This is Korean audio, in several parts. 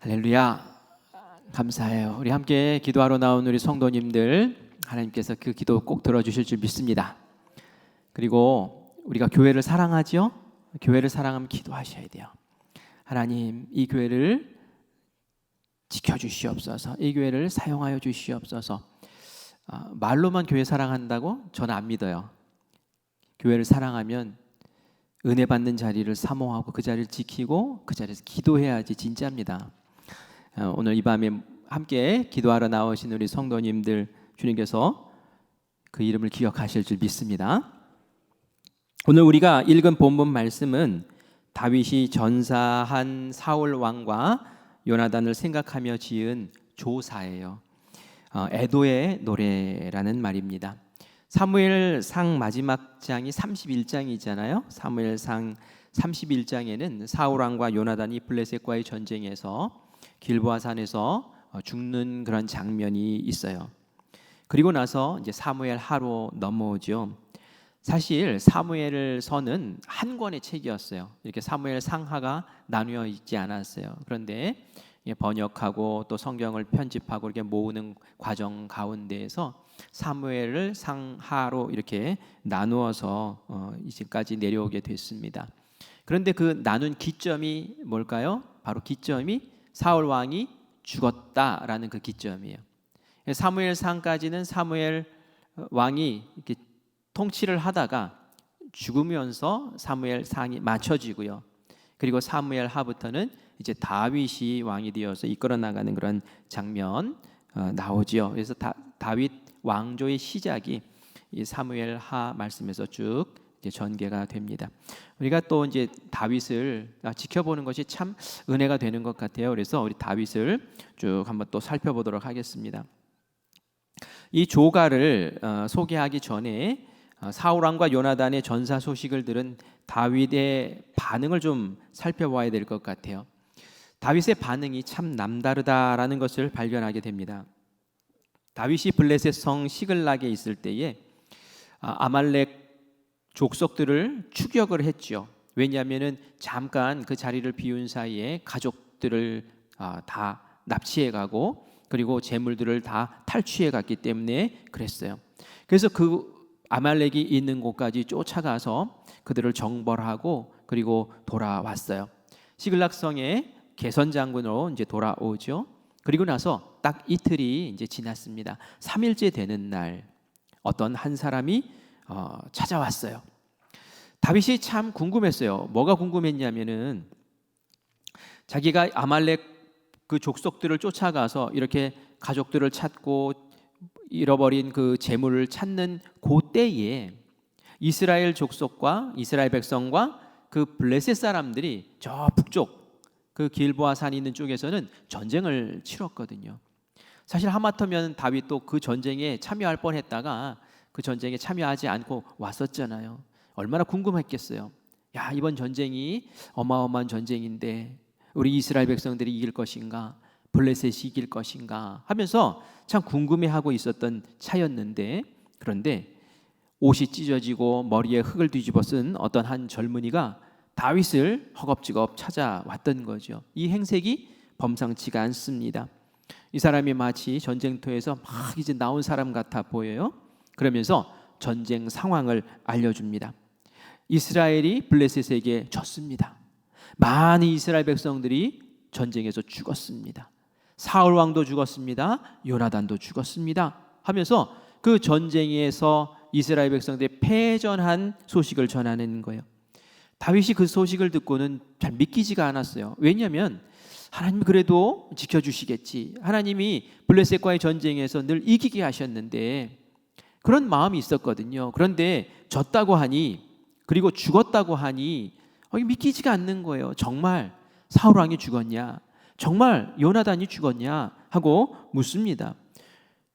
할렐루야. 감사해요. 우리 함께 기도하러 나온 우리 성도님들, 하나님께서 그 기도 꼭 들어주실 줄 믿습니다. 그리고 우리가 교회를 사랑하죠? 교회를 사랑하면 기도하셔야 돼요. 하나님, 이 교회를 지켜주시옵소서. 이 교회를 사용하여 주시옵소서. 말로만 교회 사랑한다고? 저는 안 믿어요. 교회를 사랑하면 은혜 받는 자리를 사모하고 그 자리를 지키고 그 자리에서 기도해야지 진짜입니다. 오늘 이 밤에 함께 기도하러 나오신 우리 성도님들, 주님께서 그 이름을 기억하실 줄 믿습니다. 오늘 우리가 읽은 본문 말씀은 다윗이 전사한 사울 왕과 요나단을 생각하며 지은 조사예요. 애도의 노래라는 말입니다. 사무엘상 마지막 장이 31장이잖아요. 사무엘상 31장에는 사울 왕과 요나단이 블레셋과의 전쟁에서 길보아산에서 죽는 그런 장면이 있어요. 그리고 나서 이제 사무엘 하로 넘어오죠. 사실 사무엘서는 한 권의 책이었어요. 이렇게 사무엘 상하가 나누어 있지 않았어요. 그런데 번역하고 또 성경을 편집하고 이렇게 모으는 과정 가운데에서 사무엘을 상하로 이렇게 나누어서 이제까지 내려오게 됐습니다. 그런데 그 나눈 기점이 뭘까요? 바로 기점이 사울 왕이 죽었다라는 그 기점이에요. 사무엘상까지는 사무엘 왕이 이렇게 통치를 하다가 죽으면서 사무엘상이 맞춰지고요. 그리고 사무엘 하부터는 이제 다윗이 왕이 되어서 이끌어 나가는 그런 장면 나오죠. 그래서 다윗 왕조의 시작이 이 사무엘 하 말씀에서 쭉 이제 전개가 됩니다. 우리가 또 이제 다윗을 지켜보는 것이 참 은혜가 되는 것 같아요. 그래서 우리 다윗을 쭉 한번 또 살펴보도록 하겠습니다. 이 조가를 소개하기 전에 사울 왕과 요나단의 전사 소식을 들은 다윗의 반응을 좀 살펴봐야 될 것 같아요. 다윗의 반응이 참 남다르다라는 것을 발견하게 됩니다. 다윗이 블레셋 성 시글락에 있을 때에 아말렉 족속들을 추격을 했죠. 왜냐하면은 잠깐 그 자리를 비운 사이에 가족들을 다 납치해 가고 그리고 재물들을 다 탈취해 갔기 때문에 그랬어요. 그래서 그 아말렉이 있는 곳까지 쫓아가서 그들을 정벌하고 그리고 돌아왔어요. 시글락 성에 개선 장군으로 이제 돌아오죠. 그리고 나서 딱 이틀이 이제 지났습니다. 3일째 되는 날 어떤 한 사람이 찾아왔어요. 다윗이 참 궁금했어요. 뭐가 궁금했냐면은 자기가 아말렉 그 족속들을 쫓아가서 이렇게 가족들을 찾고 잃어버린 그 재물을 찾는 그때에 이스라엘 족속과 이스라엘 백성과 그 블레셋 사람들이 저 북쪽 그 길보아 산이 있는 쪽에서는 전쟁을 치렀거든요. 사실 하마터면 다윗도 그 전쟁에 참여할 뻔했다가 그 전쟁에 참여하지 않고 왔었잖아요. 얼마나 궁금했겠어요. 야, 이번 전쟁이 어마어마한 전쟁인데 우리 이스라엘 백성들이 이길 것인가, 블레셋이 이길 것인가 하면서 참 궁금해하고 있었던 차였는데, 그런데 옷이 찢어지고 머리에 흙을 뒤집어 쓴 어떤 한 젊은이가 다윗을 허겁지겁 찾아왔던 거죠. 이 행색이 범상치가 않습니다. 이 사람이 마치 전쟁터에서 막 이제 나온 사람 같아 보여요. 그러면서 전쟁 상황을 알려줍니다. 이스라엘이 블레셋에게 졌습니다. 많은 이스라엘 백성들이 전쟁에서 죽었습니다. 사울 왕도 죽었습니다. 요나단도 죽었습니다. 하면서 그 전쟁에서 이스라엘 백성들이 패전한 소식을 전하는 거예요. 다윗이 그 소식을 듣고는 잘 믿기지가 않았어요. 왜냐하면 하나님이 그래도 지켜주시겠지. 하나님이 블레셋과의 전쟁에서 늘 이기게 하셨는데 그런 마음이 있었거든요. 그런데 졌다고 하니 그리고 죽었다고 하니 믿기지가 않는 거예요. 정말 사울 왕이 죽었냐? 정말 요나단이 죽었냐? 하고 묻습니다.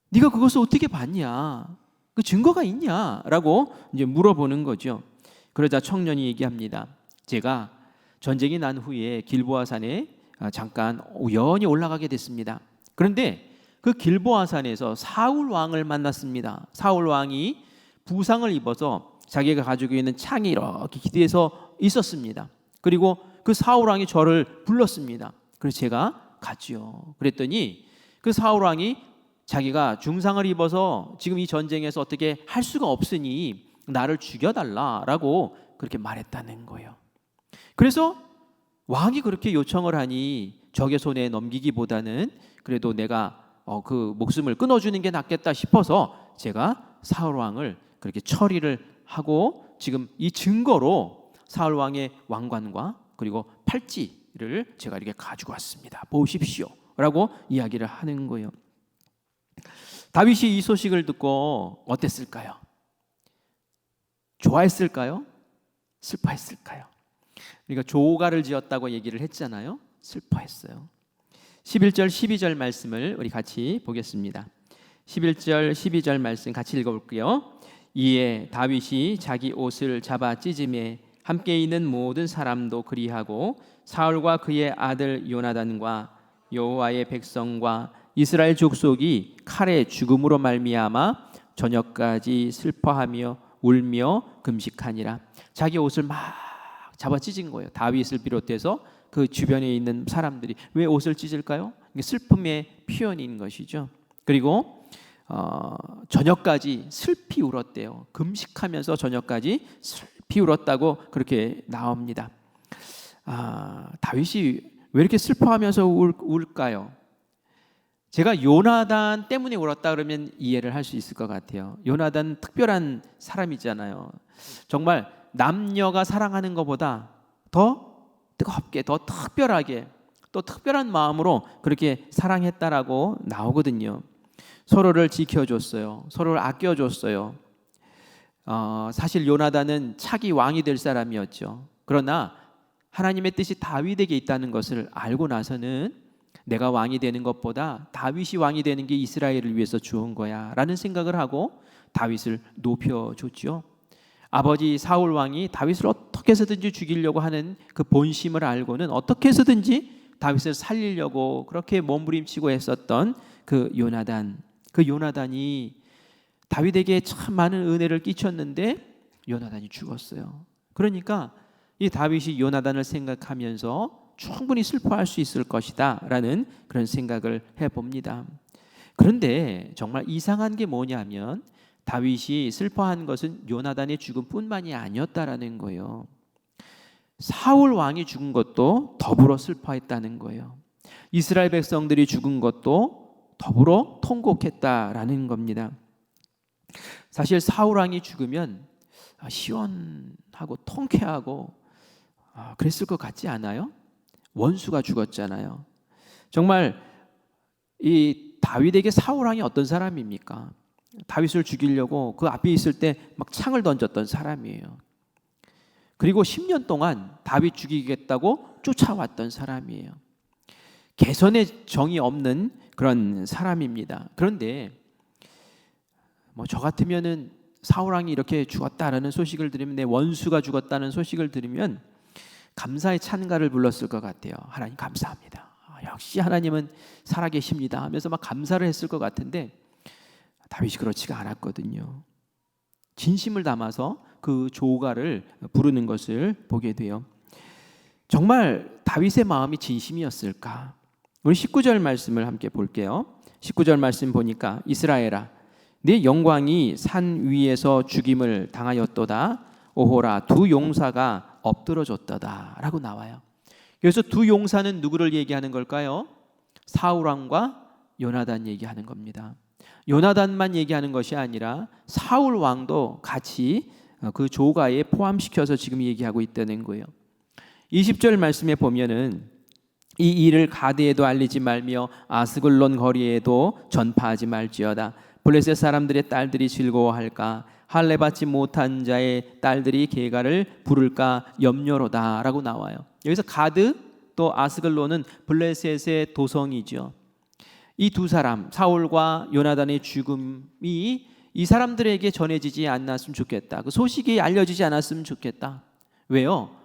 네가 그것을 어떻게 봤냐? 그 증거가 있냐? 라고 이제 물어보는 거죠. 그러자 청년이 얘기합니다. 제가 전쟁이 난 후에 길보아산에 잠깐 우연히 올라가게 됐습니다. 그런데 그 길보아산에서 사울 왕을 만났습니다. 사울 왕이 부상을 입어서 자기가 가지고 있는 창이 이렇게 기대서 있었습니다. 그리고 그 사울 왕이 저를 불렀습니다. 그래서 제가 갔죠. 그랬더니 그 사울 왕이 자기가 중상을 입어서 지금 이 전쟁에서 어떻게 할 수가 없으니 나를 죽여달라라고 그렇게 말했다는 거예요. 그래서 왕이 그렇게 요청을 하니 적의 손에 넘기기보다는 그래도 내가 그 목숨을 끊어주는 게 낫겠다 싶어서 제가 사울 왕을 그렇게 처리를 하고 지금 이 증거로 사울 왕의 왕관과 그리고 팔찌를 제가 이렇게 가지고 왔습니다. 보십시오 라고 이야기를 하는 거예요. 다윗이 이 소식을 듣고 어땠을까요? 좋아했을까요? 슬퍼했을까요? 그러니까 조가를 지었다고 얘기를 했잖아요. 슬퍼했어요. 11절 12절 말씀을 우리 같이 보겠습니다. 11절 12절 말씀 같이 읽어볼게요. 이에 다윗이 자기 옷을 잡아 찢음에 함께 있는 모든 사람도 그리하고 사울과 그의 아들 요나단과 여호와의 백성과 이스라엘 족속이 칼의 죽음으로 말미암아 저녁까지 슬퍼하며 울며 금식하니라. 자기 옷을 막 잡아 찢은 거예요. 다윗을 비롯해서 그 주변에 있는 사람들이. 왜 옷을 찢을까요? 이게 슬픔의 표현인 것이죠. 그리고 저녁까지 슬피 울었대요. 금식하면서 저녁까지 슬피 울었다고 그렇게 나옵니다. 다윗이 왜 이렇게 슬퍼하면서 울까요? 제가 요나단 때문에 울었다 그러면 이해를 할 수 있을 것 같아요. 요나단 특별한 사람이잖아요. 정말 남녀가 사랑하는 것보다 더 뜨겁게, 더 특별하게, 또 특별한 마음으로 그렇게 사랑했다라고 나오거든요. 서로를 지켜줬어요. 서로를 아껴줬어요. 사실 요나단은 차기 왕이 될 사람이었죠. 그러나 하나님의 뜻이 다윗에게 있다는 것을 알고 나서는 내가 왕이 되는 것보다 다윗이 왕이 되는 게 이스라엘을 위해서 좋은 거야 라는 생각을 하고 다윗을 높여줬죠. 아버지 사울 왕이 다윗을 어떻게 해서든지 죽이려고 하는 그 본심을 알고는 어떻게 해서든지 다윗을 살리려고 그렇게 몸부림치고 했었던 그 요나단이 다윗에게 참 많은 은혜를 끼쳤는데 요나단이 죽었어요. 그러니까 이 다윗이 요나단을 생각하면서 충분히 슬퍼할 수 있을 것이다 라는 그런 생각을 해봅니다. 그런데 정말 이상한 게 뭐냐면 다윗이 슬퍼한 것은 요나단의 죽음뿐만이 아니었다라는 거예요. 사울 왕이 죽은 것도 더불어 슬퍼했다는 거예요. 이스라엘 백성들이 죽은 것도 더불어 통곡했다라는 겁니다. 사실 사울 왕이 죽으면 시원하고 통쾌하고 그랬을 것 같지 않아요? 원수가 죽었잖아요. 정말 이 다윗에게 사울 왕이 어떤 사람입니까? 다윗을 죽이려고 그 앞에 있을 때 막 창을 던졌던 사람이에요. 그리고 10년 동안 다윗 죽이겠다고 쫓아왔던 사람이에요. 개선의 정이 없는 그런 사람입니다. 그런데 저 같으면은 사울 왕이 이렇게 죽었다라는 소식을 들으면, 내 원수가 죽었다는 소식을 들으면 감사의 찬가를 불렀을 것 같아요. 하나님 감사합니다. 역시 하나님은 살아계십니다 하면서 막 감사를 했을 것 같은데 다윗이 그렇지가 않았거든요. 진심을 담아서 그 조가를 부르는 것을 보게 돼요. 정말 다윗의 마음이 진심이었을까? 우리 19절 말씀을 함께 볼게요. 19절 말씀 보니까 이스라엘아 네 영광이 산 위에서 죽임을 당하였도다. 오호라 두 용사가 엎드러졌도다 라고 나와요. 그래서 두 용사는 누구를 얘기하는 걸까요? 사울 왕과 요나단 얘기하는 겁니다. 요나단만 얘기하는 것이 아니라 사울 왕도 같이 그 조가에 포함시켜서 지금 얘기하고 있다는 거예요. 20절 말씀에 보면은 이 일을 가드에도 알리지 말며 아스글론 거리에도 전파하지 말지어다. 블레셋 사람들의 딸들이 즐거워할까? 할례 받지 못한 자의 딸들이 계가를 부를까 염려로다 라고 나와요. 여기서 가드 또 아스글론은 블레셋의 도성이죠. 이 두 사람 사울과 요나단의 죽음이 이 사람들에게 전해지지 않았으면 좋겠다. 그 소식이 알려지지 않았으면 좋겠다. 왜요?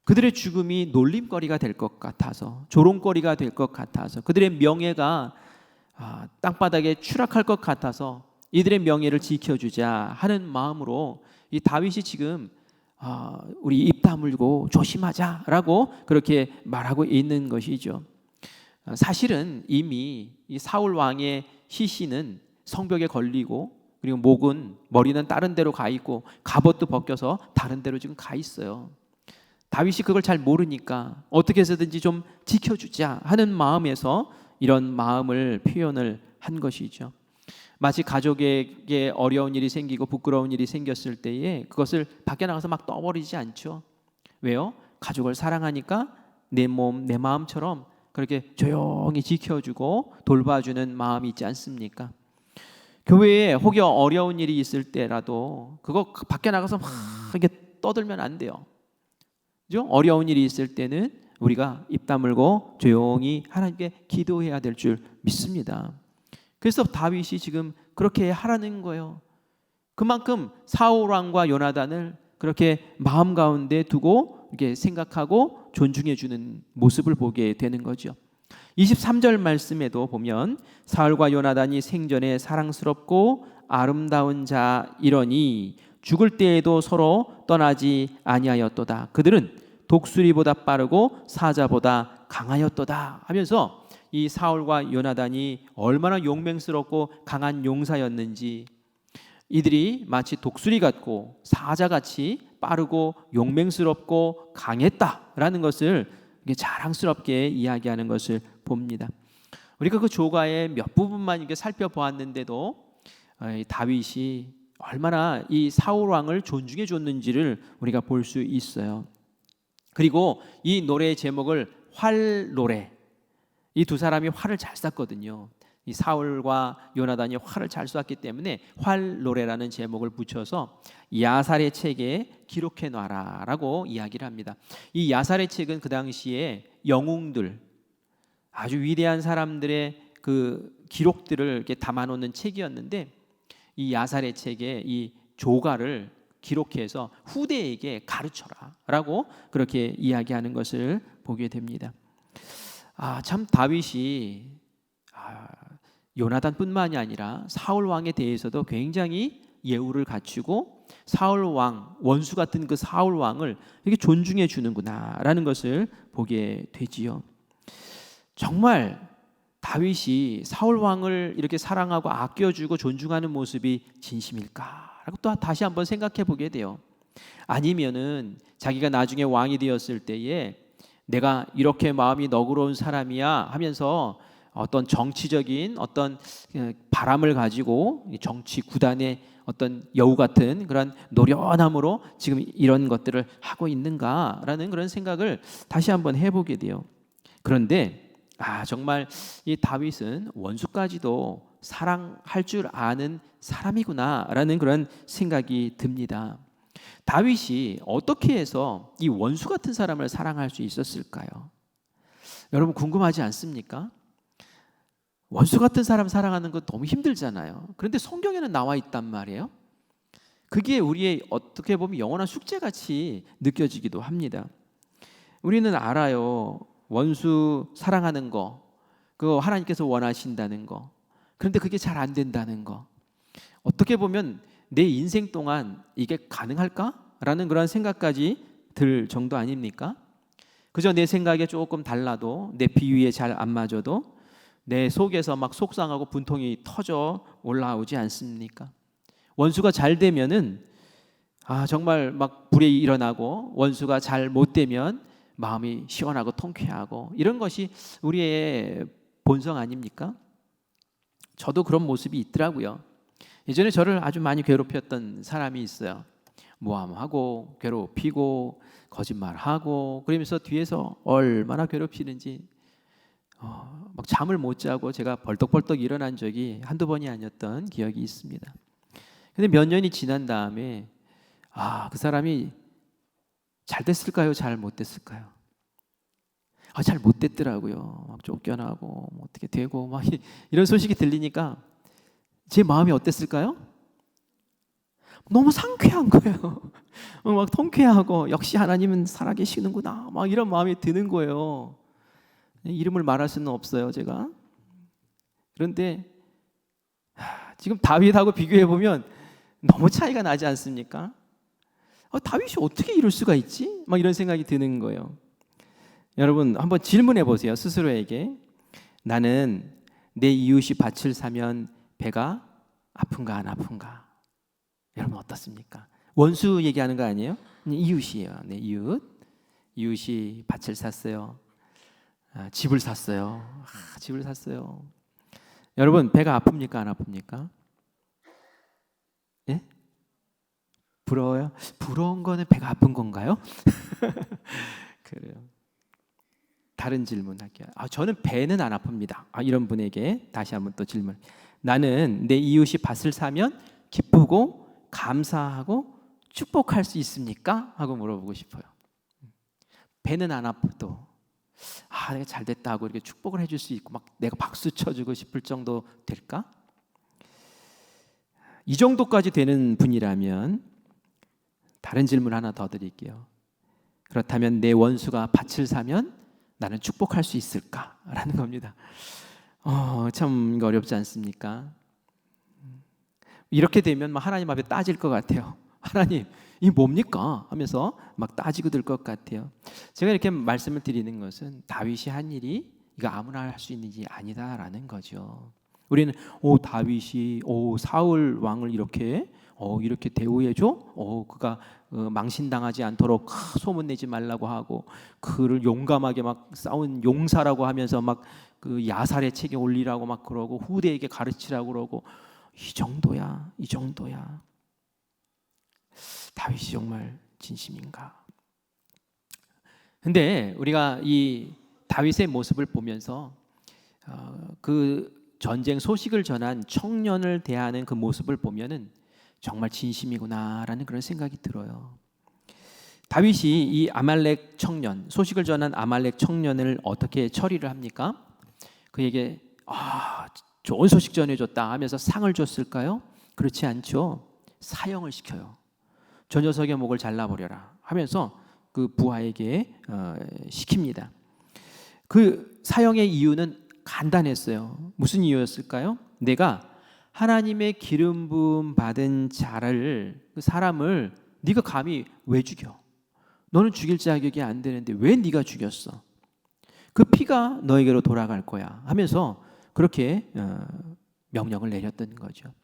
그들의 죽음이 놀림거리가 될 것 같아서, 조롱거리가 될 것 같아서, 그들의 명예가 땅바닥에 추락할 것 같아서 이들의 명예를 지켜주자 하는 마음으로 이 다윗이 지금 우리 입 다물고 조심하자라고 그렇게 말하고 있는 것이죠. 사실은 이미 이 사울 왕의 시신은 성벽에 걸리고, 그리고 목은, 머리는 다른 데로 가 있고, 갑옷도 벗겨서 다른 데로 지금 가 있어요. 다윗이 그걸 잘 모르니까 어떻게 해서든지 좀 지켜주자 하는 마음에서 이런 마음을 표현을 한 것이죠. 마치 가족에게 어려운 일이 생기고 부끄러운 일이 생겼을 때에 그것을 밖에 나가서 막 떠버리지 않죠. 왜요? 가족을 사랑하니까 내 몸, 내 마음처럼 그렇게 조용히 지켜주고 돌봐주는 마음이 있지 않습니까? 교회에 혹여 어려운 일이 있을 때라도 그거 밖에 나가서 막 이렇게 떠들면 안 돼요. 그죠? 어려운 일이 있을 때는 우리가 입 다물고 조용히 하나님께 기도해야 될 줄 믿습니다. 그래서 다윗이 지금 그렇게 하라는 거예요. 그만큼 사울 왕과 요나단을 그렇게 마음 가운데 두고 이렇게 생각하고 존중해 주는 모습을 보게 되는 거죠. 23절 말씀에도 보면 사울과 요나단이 생전에 사랑스럽고 아름다운 자이러니 죽을 때에도 서로 떠나지 아니하였도다. 그들은 독수리보다 빠르고 사자보다 강하였도다 하면서 이 사울과 요나단이 얼마나 용맹스럽고 강한 용사였는지, 이들이 마치 독수리 같고 사자같이 빠르고 용맹스럽고 강했다라는 것을 자랑스럽게 이야기하는 것을 봅니다. 우리가 그 조가의 몇 부분만 이렇게 살펴보았는데도 다윗이 얼마나 이 사울 왕을 존중해 줬는지를 우리가 볼 수 있어요. 그리고 이 노래의 제목을 활노래, 이 두 사람이 활을 잘 쐈거든요. 이 사울과 요나단이 활을 잘 쐈기 때문에 활노래라는 제목을 붙여서 야살의 책에 기록해 놔라라고 이야기를 합니다. 이 야살의 책은 그 당시에 영웅들, 아주 위대한 사람들의 그 기록들을 이렇게 담아놓는 책이었는데, 이 야살의 책에 이 조가를 기록해서 후대에게 가르쳐라라고 그렇게 이야기하는 것을 보게 됩니다. 참 다윗이 요나단뿐만이 아니라 사울 왕에 대해서도 굉장히 예우를 갖추고 사울 왕, 원수 같은 그 사울 왕을 이렇게 존중해 주는구나라는 것을 보게 되지요. 정말 다윗이 사울 왕을 이렇게 사랑하고 아껴주고 존중하는 모습이 진심일까라고 또 다시 한번 생각해 보게 돼요. 아니면은 자기가 나중에 왕이 되었을 때에 내가 이렇게 마음이 너그러운 사람이야 하면서 어떤 정치적인 어떤 바람을 가지고 정치 구단의 어떤 여우 같은 그런 노련함으로 지금 이런 것들을 하고 있는가라는 그런 생각을 다시 한번 해보게 돼요. 그런데 정말 이 다윗은 원수까지도 사랑할 줄 아는 사람이구나라는 그런 생각이 듭니다. 다윗이 어떻게 해서 이 원수 같은 사람을 사랑할 수 있었을까요? 여러분 궁금하지 않습니까? 원수 같은 사람 사랑하는 거 너무 힘들잖아요. 그런데 성경에는 나와 있단 말이에요. 그게 우리의 어떻게 보면 영원한 숙제같이 느껴지기도 합니다. 우리는 알아요. 원수 사랑하는 거, 그거 하나님께서 원하신다는 거. 그런데 그게 잘 안 된다는 거. 어떻게 보면 내 인생 동안 이게 가능할까라는 그런 생각까지 들 정도 아닙니까? 그저 내 생각에 조금 달라도, 내 비위에 잘 안 맞아도 내 속에서 막 속상하고 분통이 터져 올라오지 않습니까? 원수가 잘 되면은 정말 막 불이 일어나고, 원수가 잘 못 되면 마음이 시원하고 통쾌하고, 이런 것이 우리의 본성 아닙니까? 저도 그런 모습이 있더라고요. 예전에 저를 아주 많이 괴롭혔던 사람이 있어요. 모함하고 괴롭히고 거짓말하고, 그러면서 뒤에서 얼마나 괴롭히는지 막 잠을 못 자고 제가 벌떡벌떡 일어난 적이 한두 번이 아니었던 기억이 있습니다. 근데 몇 년이 지난 다음에 그 사람이 잘 됐을까요? 잘 못 됐을까요? 잘 못 됐더라고요. 막 쫓겨나고 어떻게 되고 막 이런 소식이 들리니까 제 마음이 어땠을까요? 너무 상쾌한 거예요. 막 통쾌하고, 역시 하나님은 살아계시는구나, 막 이런 마음이 드는 거예요. 이름을 말할 수는 없어요, 제가. 그런데 지금 다윗하고 비교해 보면 너무 차이가 나지 않습니까? 다윗이 어떻게 이럴 수가 있지? 막 이런 생각이 드는 거예요. 여러분 한번 질문해 보세요, 스스로에게. 나는 내 이웃이 밭을 사면 배가 아픈가 안 아픈가? 여러분 어떻습니까? 원수 얘기하는 거 아니에요? 이웃이에요. 네, 이웃이 밭을 샀어요. 집을 샀어요. 집을 샀어요. 여러분 배가 아픕니까 안 아픕니까? 예? 부러워요? 부러운 거는 배가 아픈 건가요? 그래요. 다른 질문 할게요. 저는 배는 안 아픕니다. 이런 분에게 다시 한번 또 질문. 나는 내 이웃이 밭을 사면 기쁘고 감사하고 축복할 수 있습니까? 하고 물어보고 싶어요. 배는 안 아파도 내가 잘 됐다 하고 이렇게 축복을 해줄 수 있고 막 내가 박수 쳐주고 싶을 정도 될까? 이 정도까지 되는 분이라면 다른 질문 하나 더 드릴게요. 그렇다면 내 원수가 밭을 사면 나는 축복할 수 있을까? 라는 겁니다. 참 어렵지 않습니까? 이렇게 되면 막 하나님 앞에 따질 것 같아요. 하나님, 이 뭡니까? 하면서 막 따지고 들 것 같아요. 제가 이렇게 말씀을 드리는 것은 다윗이 한 일이 이거 아무나 할 수 있는 일이 아니다라는 거죠. 우리는 다윗이 사울 왕을 이렇게 대우해줘? 그가 망신당하지 않도록 소문내지 말라고 하고 그를 용감하게 막 싸운 용사라고 하면서 막 그 야살의 책에 올리라고 막 그러고 후대에게 가르치라고 그러고 이 정도야. 다윗이 정말 진심인가? 근데 우리가 이 다윗의 모습을 보면서 그 전쟁 소식을 전한 청년을 대하는 그 모습을 보면은 정말 진심이구나라는 그런 생각이 들어요. 다윗이 이 아말렉 청년, 소식을 전한 아말렉 청년을 어떻게 처리를 합니까? 그에게 좋은 소식 전해줬다 하면서 상을 줬을까요? 그렇지 않죠. 사형을 시켜요. 저 녀석의 목을 잘라버려라 하면서 그 부하에게 시킵니다. 그 사형의 이유는 간단했어요. 무슨 이유였을까요? 내가 하나님의 기름 부음 받은 그 사람을 네가 감히 왜 죽여? 너는 죽일 자격이 안 되는데 왜 네가 죽였어? 그 피가 너에게로 돌아갈 거야 하면서 그렇게 명령을 내렸던 거죠.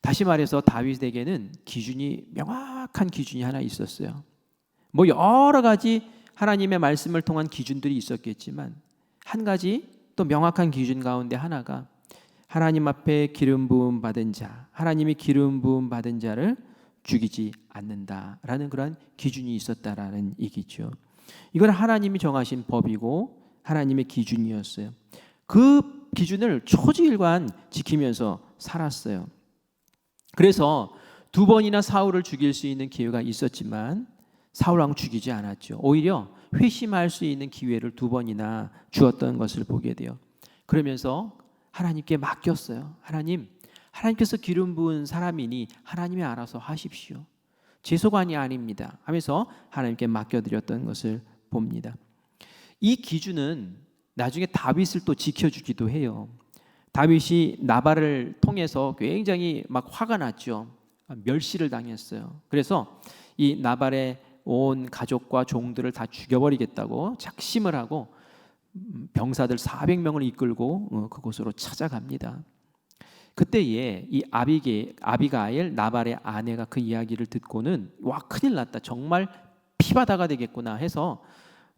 다시 말해서 다윗에게는 명확한 기준이 하나 있었어요. 뭐 여러 가지 하나님의 말씀을 통한 기준들이 있었겠지만 한 가지 또 명확한 기준 가운데 하나가 하나님 앞에 기름 부음 받은 자, 하나님이 기름 부음 받은 자를 죽이지 않는다라는 그런 기준이 있었다라는 얘기죠. 이건 하나님이 정하신 법이고 하나님의 기준이었어요. 그 기준을 초지일관 지키면서 살았어요. 그래서 2번이나 사울을 죽일 수 있는 기회가 있었지만 사울 왕을 죽이지 않았죠. 오히려 회심할 수 있는 기회를 2번이나 주었던 것을 보게 돼요. 그러면서 하나님께 맡겼어요. 하나님께서 기름 부은 사람이니 하나님이 알아서 하십시오. 제 소관이 아닙니다 하면서 하나님께 맡겨드렸던 것을 봅니다. 이 기준은 나중에 다윗을 또 지켜주기도 해요. 다윗이 나발을 통해서 굉장히 막 화가 났죠. 멸시를 당했어요. 그래서 이 나발의 온 가족과 종들을 다 죽여버리겠다고 작심을 하고 병사들 400명을 이끌고 그곳으로 찾아갑니다. 그때에 이 아비가일 나발의 아내가 그 이야기를 듣고는 큰일 났다. 정말 피바다가 되겠구나 해서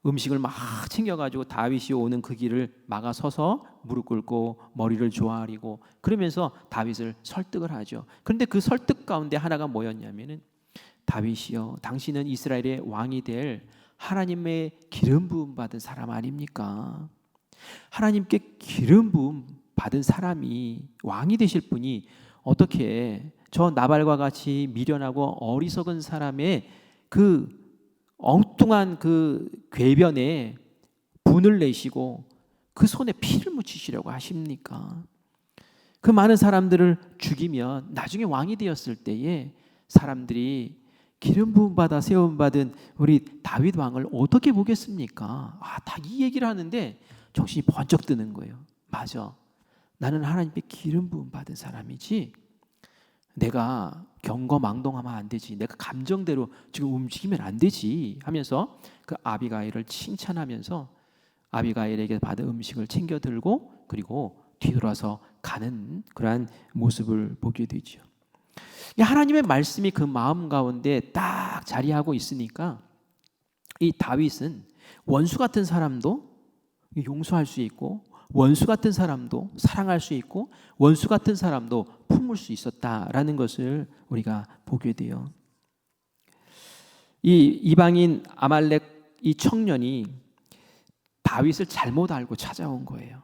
음식을 막 챙겨가지고 다윗이 오는 그 길을 막아서서 무릎 꿇고 머리를 조아리고 그러면서 다윗을 설득을 하죠. 그런데 그 설득 가운데 하나가 뭐였냐면은 다윗이요, 당신은 이스라엘의 왕이 될 하나님의 기름 부음 받은 사람 아닙니까? 하나님께 기름 부음 받은 사람이 왕이 되실 분이 어떻게 저 나발과 같이 미련하고 어리석은 사람의 그 엉뚱한 그 궤변에 분을 내시고 그 손에 피를 묻히시려고 하십니까? 그 많은 사람들을 죽이면 나중에 왕이 되었을 때에 사람들이 기름 부음 받아 세움 받은 우리 다윗 왕을 어떻게 보겠습니까? 다 이 얘기를 하는데 정신이 번쩍 드는 거예요. 맞아. 나는 하나님께 기름 부음 받은 사람이지 내가 경거망동하면 안 되지. 내가 감정대로 지금 움직이면 안 되지 하면서 그 아비가일을 칭찬하면서 아비가일에게 받은 음식을 챙겨 들고 그리고 뒤돌아서 가는 그러한 모습을 보게 되죠. 하나님의 말씀이 그 마음 가운데 딱 자리하고 있으니까 이 다윗은 원수 같은 사람도 용서할 수 있고 원수 같은 사람도 사랑할 수 있고 원수 같은 사람도 품을 수 있었다라는 것을 우리가 보게 돼요. 이 이방인 아말렉 이 청년이 다윗을 잘못 알고 찾아온 거예요.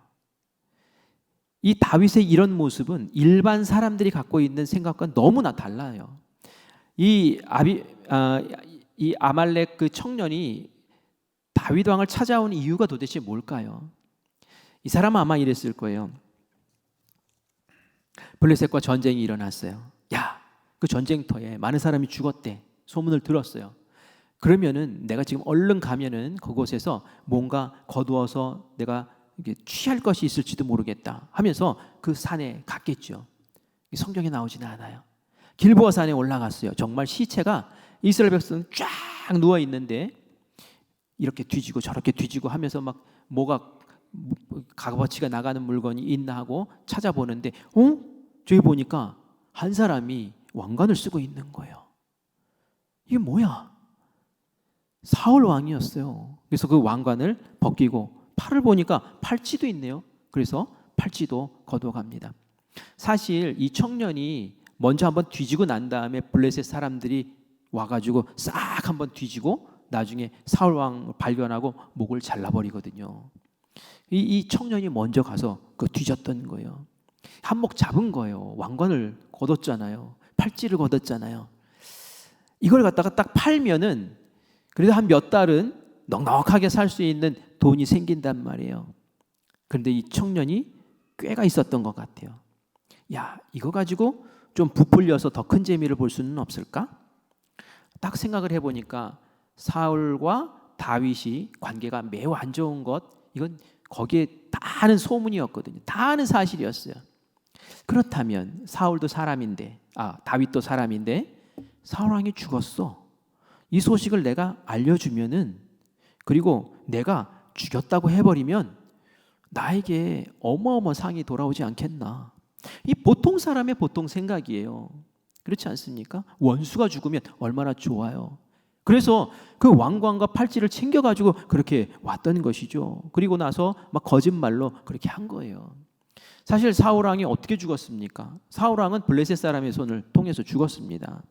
이 다윗의 이런 모습은 일반 사람들이 갖고 있는 생각과 너무나 달라요. 이 아말렉 그 청년이 다윗 왕을 찾아온 이유가 도대체 뭘까요? 이 사람은 아마 이랬을 거예요. 블레셋과 전쟁이 일어났어요. 야, 그 전쟁터에 많은 사람이 죽었대. 소문을 들었어요. 그러면은 내가 지금 얼른 가면은 그곳에서 뭔가 거두어서 내가 이게 취할 것이 있을지도 모르겠다 하면서 그 산에 갔겠죠. 성경에 나오지는 않아요. 길보아 산에 올라갔어요. 정말 시체가 이스라엘 백성 쫙 누워 있는데 이렇게 뒤지고 저렇게 뒤지고 하면서 막 뭐가 값어치가 나가는 물건이 있나 하고 찾아보는데 저기 보니까 한 사람이 왕관을 쓰고 있는 거예요. 이게 뭐야? 사울 왕이었어요. 그래서 그 왕관을 벗기고 팔을 보니까 팔찌도 있네요. 그래서 팔찌도 거둬갑니다. 사실 이 청년이 먼저 한번 뒤지고 난 다음에 블레셋 사람들이 와가지고 싹 한번 뒤지고 나중에 사울 왕을 발견하고 목을 잘라버리거든요. 이 청년이 먼저 가서 그 뒤졌던 거예요. 한몫 잡은 거예요. 왕관을 거뒀잖아요. 팔찌를 거뒀잖아요. 이걸 갖다가 딱 팔면은 그래도 한 몇 달은 넉넉하게 살 수 있는 돈이 생긴단 말이에요. 그런데 이 청년이 꾀가 있었던 것 같아요. 야, 이거 가지고 좀 부풀려서 더 큰 재미를 볼 수는 없을까? 딱 생각을 해보니까 사울과 다윗이 관계가 매우 안 좋은 것, 이건 거기에 다 아는 소문이었거든요. 다 아는 사실이었어요. 그렇다면 사울도 사람인데, 다윗도 사람인데 사울 왕이 죽었어. 이 소식을 내가 알려주면은, 그리고 내가 죽였다고 해버리면 나에게 어마어마한 상이 돌아오지 않겠나. 이 보통 사람의 보통 생각이에요. 그렇지 않습니까? 원수가 죽으면 얼마나 좋아요. 그래서 그 왕관과 팔찌를 챙겨가지고 그렇게 왔던 것이죠. 그리고 나서 막 거짓말로 그렇게 한 거예요. 사실 사울 왕이 어떻게 죽었습니까? 사울 왕은 블레셋 사람의 손을 통해서 죽었습니다.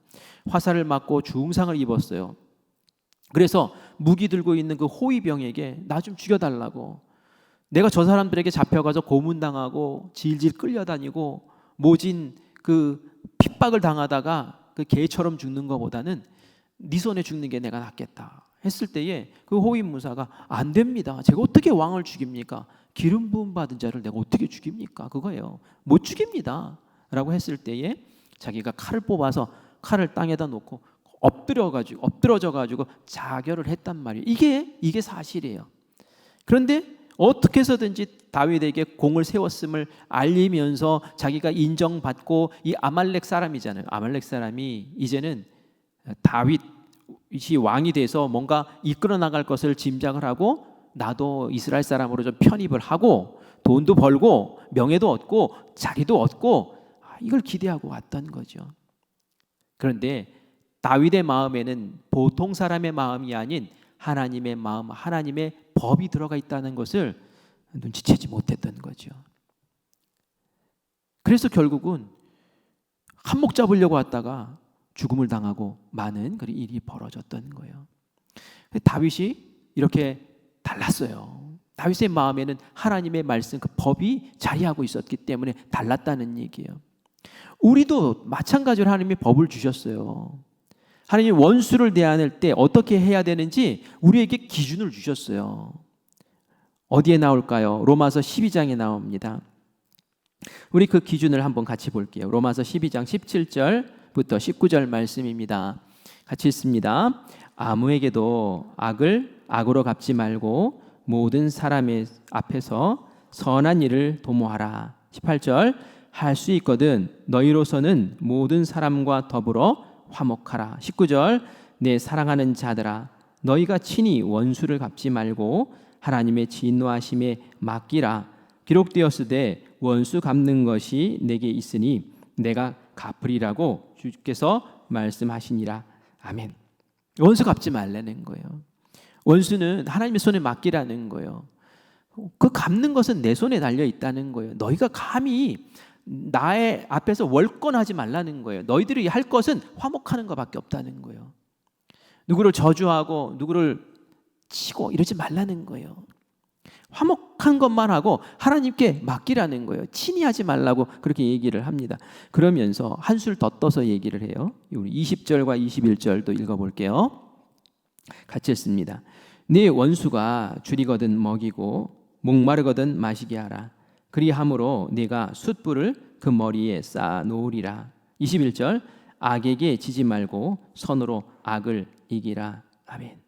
화살을 맞고 중상을 입었어요. 그래서 무기 들고 있는 그 호위병에게 나 좀 죽여달라고, 내가 저 사람들에게 잡혀가서 고문당하고 질질 끌려다니고 모진 그 핍박을 당하다가 그 개처럼 죽는 것보다는 네 손에 죽는 게 내가 낫겠다 했을 때에 그 호위무사가 안 됩니다. 제가 어떻게 왕을 죽입니까? 기름 부음 받은 자를 내가 어떻게 죽입니까? 그거예요. 못 죽입니다 라고 했을 때에 자기가 칼을 뽑아서 칼을 땅에다 놓고 엎드러져가지고 자결을 했단 말이에요. 이게 사실이에요. 그런데 어떻게 해서든지 다윗에게 공을 세웠음을 알리면서 자기가 인정받고, 이 아말렉 사람이잖아요. 아말렉 사람이 이제는 다윗이 왕이 돼서 뭔가 이끌어 나갈 것을 짐작을 하고, 나도 이스라엘 사람으로 좀 편입을 하고 돈도 벌고 명예도 얻고 자리도 얻고, 이걸 기대하고 왔던 거죠. 그런데 다윗의 마음에는 보통 사람의 마음이 아닌 하나님의 마음, 하나님의 법이 들어가 있다는 것을 눈치채지 못했던 거죠. 그래서 결국은 한몫 잡으려고 왔다가 죽음을 당하고 많은 그런 일이 벌어졌던 거예요. 다윗이 이렇게 달랐어요. 다윗의 마음에는 하나님의 말씀, 그 법이 자리하고 있었기 때문에 달랐다는 얘기예요. 우리도 마찬가지로 하나님이 법을 주셨어요. 하나님이 원수를 대할 때 어떻게 해야 되는지 우리에게 기준을 주셨어요. 어디에 나올까요? 로마서 12장에 나옵니다. 우리 그 기준을 한번 같이 볼게요. 로마서 12장 17절부터 19절 말씀입니다. 같이 읽습니다. 아무에게도 악을 악으로 갚지 말고 모든 사람의 앞에서 선한 일을 도모하라. 18절, 할 수 있거든 너희로서는 모든 사람과 더불어 화목하라. 19절, 내 사랑하는 자들아 너희가 친히 원수를 갚지 말고 하나님의 진노하심에 맡기라. 기록되었으되 원수 갚는 것이 내게 있으니 내가 갚으리라고 주께서 말씀하시니라. 아멘. 원수 갚지 말라는 거예요. 원수는 하나님의 손에 맡기라는 거예요. 그 갚는 것은 내 손에 달려 있다는 거예요. 너희가 감히 나의 앞에서 월권하지 말라는 거예요. 너희들이 할 것은 화목하는 것밖에 없다는 거예요. 누구를 저주하고 누구를 치고 이러지 말라는 거예요. 화목한 것만 하고 하나님께 맡기라는 거예요. 친히 하지 말라고 그렇게 얘기를 합니다. 그러면서 한술 더 떠서 얘기를 해요. 우리 20절과 21절도 읽어볼게요. 같이 읽습니다. 네 원수가 줄이거든 먹이고 목마르거든 마시게 하라. 그리함으로 네가 숯불을 그 머리에 쌓아 놓으리라. 21절 악에게 지지 말고 선으로 악을 이기라. 아멘.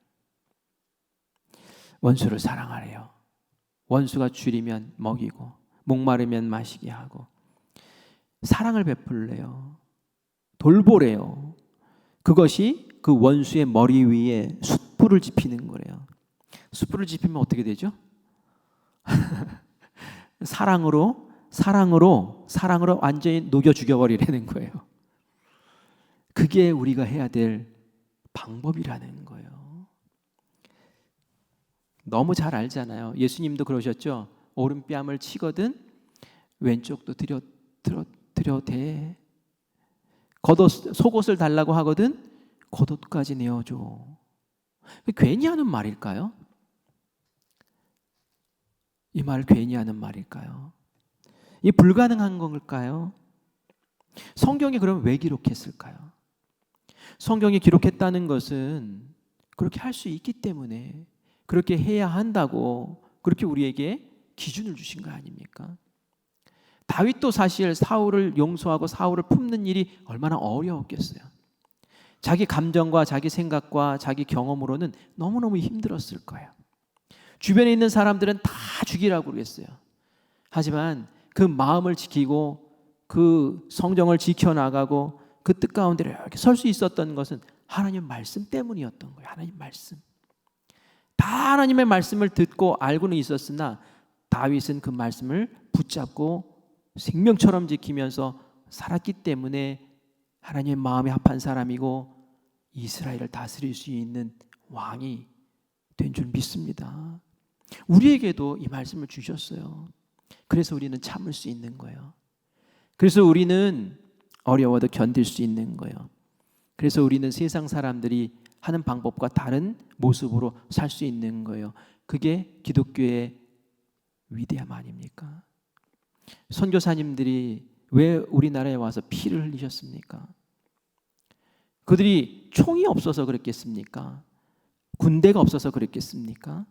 원수를 사랑하래요. 원수가 줄이면 먹이고 목마르면 마시게 하고 사랑을 베풀래요. 돌보래요. 그것이 그 원수의 머리 위에 숯불을 지피는 거래요. 숯불을 지피면 어떻게 되죠? 사랑으로 완전히 녹여 죽여버리라는 거예요. 그게 우리가 해야 될 방법이라는 거예요. 너무 잘 알잖아요. 예수님도 그러셨죠. 오른뺨을 치거든 왼쪽도 들여대. 속옷을 달라고 하거든 겉옷까지 내어줘. 괜히 하는 말일까요? 이 말 괜히 하는 말일까요? 이 불가능한 걸까요? 성경에 그럼 왜 기록했을까요? 성경에 기록했다는 것은 그렇게 할 수 있기 때문에 그렇게 해야 한다고 그렇게 우리에게 기준을 주신 거 아닙니까? 다윗도 사실 사울을 용서하고 사울을 품는 일이 얼마나 어려웠겠어요. 자기 감정과 자기 생각과 자기 경험으로는 너무너무 힘들었을 거예요. 주변에 있는 사람들은 다 죽이라고 그랬어요. 하지만 그 마음을 지키고 그 성정을 지켜나가고 그 뜻 가운데 이렇게 설 수 있었던 것은 하나님 말씀 때문이었던 거예요. 하나님 말씀. 다 하나님의 말씀을 듣고 알고는 있었으나 다윗은 그 말씀을 붙잡고 생명처럼 지키면서 살았기 때문에 하나님의 마음에 합한 사람이고 이스라엘을 다스릴 수 있는 왕이 된 줄 믿습니다. 우리에게도 이 말씀을 주셨어요. 그래서 우리는 참을 수 있는 거예요. 그래서 우리는 어려워도 견딜 수 있는 거예요. 그래서 우리는 세상 사람들이 하는 방법과 다른 모습으로 살 수 있는 거예요. 그게 기독교의 위대함 아닙니까? 선교사님들이 왜 우리나라에 와서 피를 흘리셨습니까? 그들이 총이 없어서 그랬겠습니까? 군대가 없어서 그랬겠습니까?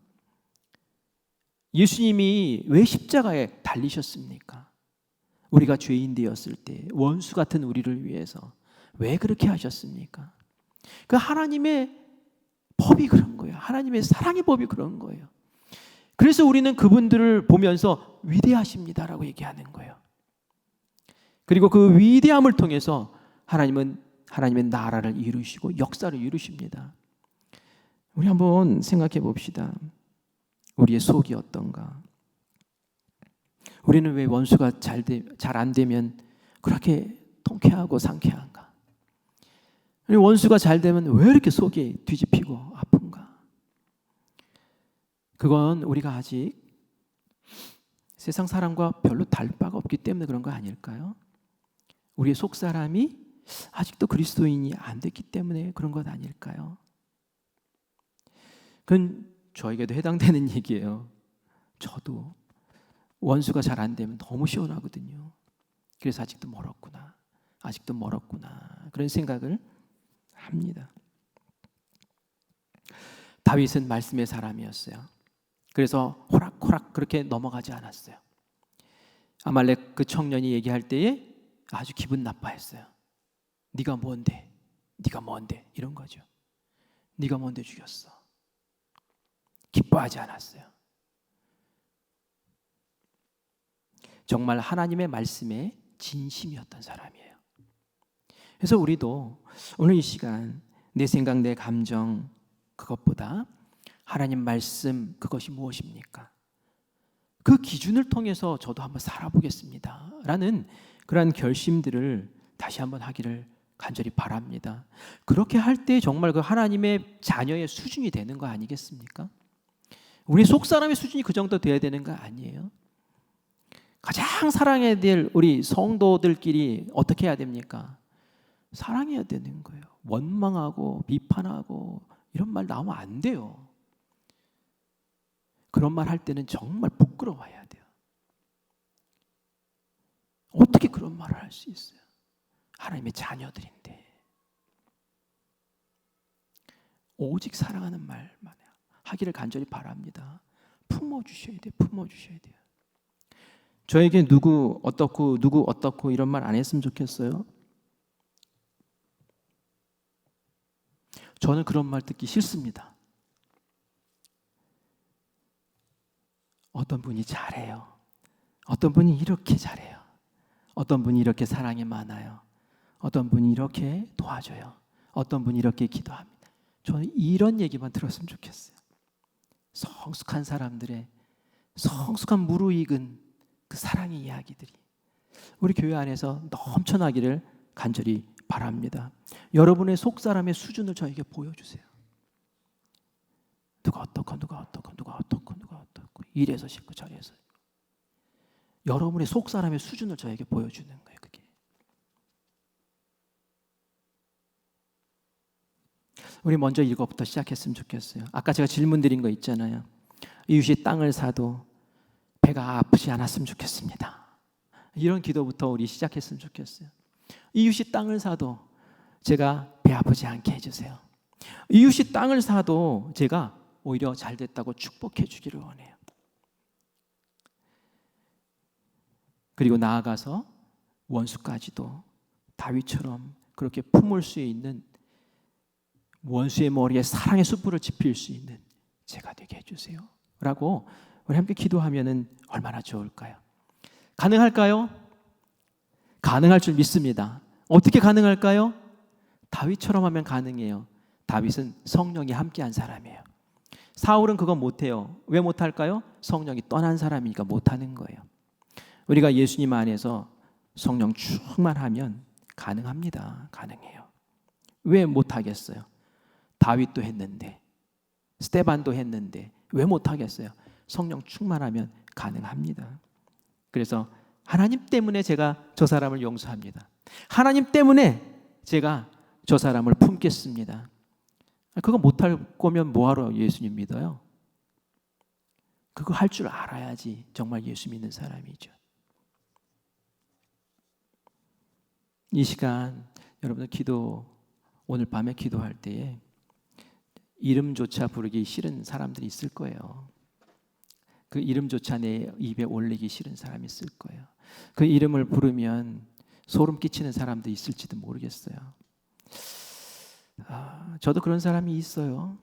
예수님이 왜 십자가에 달리셨습니까? 우리가 죄인 되었을 때 원수 같은 우리를 위해서 왜 그렇게 하셨습니까? 그 하나님의 법이 그런 거예요. 하나님의 사랑의 법이 그런 거예요. 그래서 우리는 그분들을 보면서 위대하십니다라고 얘기하는 거예요. 그리고 그 위대함을 통해서 하나님은 하나님의 나라를 이루시고 역사를 이루십니다. 우리 한번 생각해 봅시다. 우리의 속이 어떤가? 우리는 왜 원수가 잘 안 되면 그렇게 통쾌하고 상쾌한가? 원수가 잘 되면 왜 이렇게 속이 뒤집히고 아픈가? 그건 우리가 아직 세상 사람과 별로 다를 바가 없기 때문에 그런 거 아닐까요? 우리의 속 사람이 아직도 그리스도인이 안 됐기 때문에 그런 것 아닐까요? 그건 저에게도 해당되는 얘기예요. 저도 원수가 잘 안 되면 너무 시원하거든요. 그래서 아직도 멀었구나 그런 생각을 합니다. 다윗은 말씀의 사람이었어요. 그래서 호락호락 그렇게 넘어가지 않았어요. 아말렉 그 청년이 얘기할 때에 아주 기분 나빠했어요. 네가 뭔데 이런 거죠. 네가 뭔데 죽였어. 기뻐하지 않았어요. 정말 하나님의 말씀에 진심이었던 사람이에요. 그래서 우리도 오늘 이 시간 내 생각, 내 감정 그것보다 하나님 말씀 그것이 무엇입니까? 그 기준을 통해서 저도 한번 살아보겠습니다 라는 그러한 결심들을 다시 한번 하기를 간절히 바랍니다. 그렇게 할 때 정말 그 하나님의 자녀의 수준이 되는 거 아니겠습니까? 우리 속사람의 수준이 그 정도 돼야 되는 거 아니에요? 가장 사랑해야 될 우리 성도들끼리 어떻게 해야 됩니까? 사랑해야 되는 거예요. 원망하고 비판하고 이런 말 나오면 안 돼요. 그런 말 할 때는 정말 부끄러워해야 돼요. 어떻게 그런 말을 할 수 있어요? 하나님의 자녀들인데. 오직 사랑하는 말만 하기를 간절히 바랍니다. 품어주셔야 돼요. 품어주셔야 돼요. 저에게 누구 어떻고 이런 말 안 했으면 좋겠어요. 저는 그런 말 듣기 싫습니다. 어떤 분이 잘해요. 어떤 분이 이렇게 잘해요. 어떤 분이 이렇게 사랑이 많아요. 어떤 분이 이렇게 도와줘요. 어떤 분이 이렇게 기도합니다. 저는 이런 얘기만 들었으면 좋겠어요. 성숙한 사람들의 성숙한 무르익은 그 사랑의 이야기들이 우리 교회 안에서 넘쳐나기를 간절히 바랍니다. 여러분의 속사람의 수준을 저에게 보여주세요. 누가 어떻고 이래서 싫고 저래서 여러분의 속사람의 수준을 저에게 보여주는 거예요. 그게 우리 먼저 이거부터 시작했으면 좋겠어요. 아까 제가 질문 드린 거 있잖아요. 이웃이 땅을 사도 배가 아프지 않았으면 좋겠습니다. 이런 기도부터 우리 시작했으면 좋겠어요. 이웃이 땅을 사도 제가 배 아프지 않게 해주세요. 이웃이 땅을 사도 제가 오히려 잘 됐다고 축복해 주기를 원해요. 그리고 나아가서 원수까지도 다윗처럼 그렇게 품을 수 있는 원수의 머리에 사랑의 숯불을 지필 수 있는 제가 되게 해주세요 라고 우리 함께 기도하면 얼마나 좋을까요? 가능할까요? 가능할 줄 믿습니다. 어떻게 가능할까요? 다윗처럼 하면 가능해요. 다윗은 성령이 함께한 사람이에요. 사울은 그건 못해요. 왜 못할까요? 성령이 떠난 사람이니까 못하는 거예요. 우리가 예수님 안에서 성령 충만하면 가능합니다. 가능해요. 왜 못하겠어요? 다윗도 했는데 스데반도 했는데 왜 못하겠어요? 성령 충만하면 가능합니다. 그래서 하나님 때문에 제가 저 사람을 용서합니다. 하나님 때문에 제가 저 사람을 품겠습니다. 그거 못할 거면 뭐하러 예수님 믿어요? 그거 할 줄 알아야지 정말 예수 믿는 사람이죠. 이 시간 여러분들 오늘 밤에 기도할 때에 이름조차 부르기 싫은 사람들이 있을 거예요. 그 이름조차 내 입에 올리기 싫은 사람이 있을 거예요. 그 이름을 부르면 소름 끼치는 사람도 있을지도 모르겠어요. 저도 그런 사람이 있어요.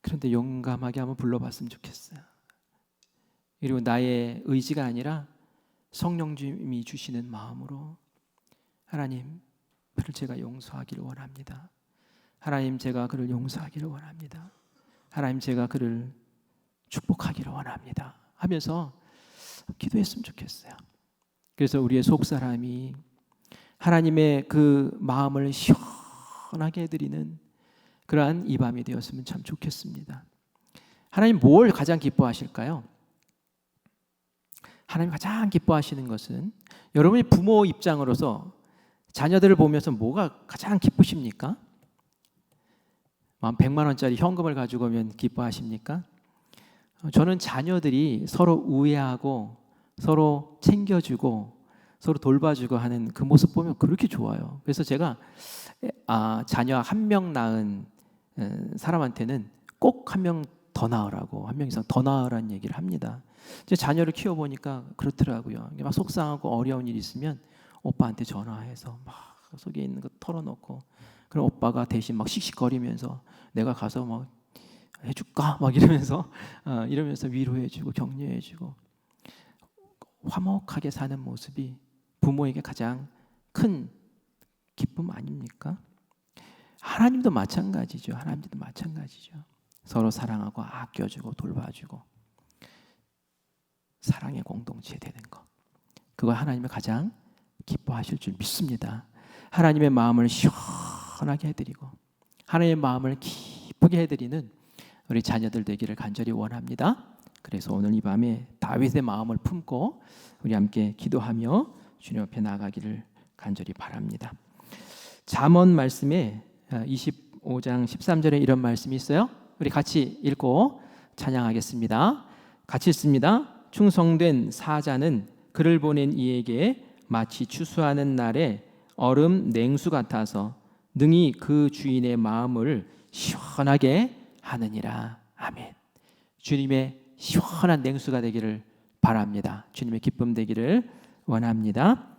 그런데 용감하게 한번 불러봤으면 좋겠어요. 그리고 나의 의지가 아니라 성령님이 주시는 마음으로 하나님, 그를 제가 용서하기를 원합니다. 하나님, 제가 그를 용서하기를 원합니다. 하나님, 제가 그를 축복하기를 원합니다 하면서 기도했으면 좋겠어요. 그래서 우리의 속사람이 하나님의 그 마음을 시원하게 해드리는 그러한 이 밤이 되었으면 참 좋겠습니다. 하나님 뭘 가장 기뻐하실까요? 하나님 가장 기뻐하시는 것은 여러분이 부모 입장으로서 자녀들을 보면서 뭐가 가장 기쁘십니까? 100만 원짜리 현금을 가지고 오면 기뻐하십니까? 저는 자녀들이 서로 우애하고 서로 챙겨주고 서로 돌봐주고 하는 그 모습 보면 그렇게 좋아요. 그래서 제가 자녀 한 명 낳은 사람한테는 꼭 한 명 더 낳으라고, 한 명 이상 더 낳으라는 얘기를 합니다. 제 자녀를 키워보니까 그렇더라고요. 막 속상하고 어려운 일 있으면 오빠한테 전화해서 막 속에 있는 거 털어놓고, 그럼 오빠가 대신 막 씩씩거리면서 내가 가서 막 해줄까? 막 이러면서 위로해주고 격려해주고 화목하게 사는 모습이 부모에게 가장 큰 기쁨 아닙니까? 하나님도 마찬가지죠. 하나님도 마찬가지죠. 서로 사랑하고 아껴주고 돌봐주고 사랑의 공동체 되는 것. 그거 하나님이 가장 기뻐하실 줄 믿습니다. 하나님의 마음을 시원하게 해드리고 하나님의 마음을 기쁘게 해드리는 우리 자녀들 되기를 간절히 원합니다. 그래서 오늘 이 밤에 다윗의 마음을 품고 우리 함께 기도하며 주님 앞에 나가기를 간절히 바랍니다. 잠언 말씀에 25장 13절에 이런 말씀이 있어요. 우리 같이 읽고 찬양하겠습니다. 같이 읽습니다. 충성된 사자는 그를 보낸 이에게 마치 추수하는 날에 얼음 냉수 같아서 능히 그 주인의 마음을 시원하게 하느니라. 아멘. 주님의 시원한 냉수가 되기를 바랍니다. 주님의 기쁨 되기를 원합니다.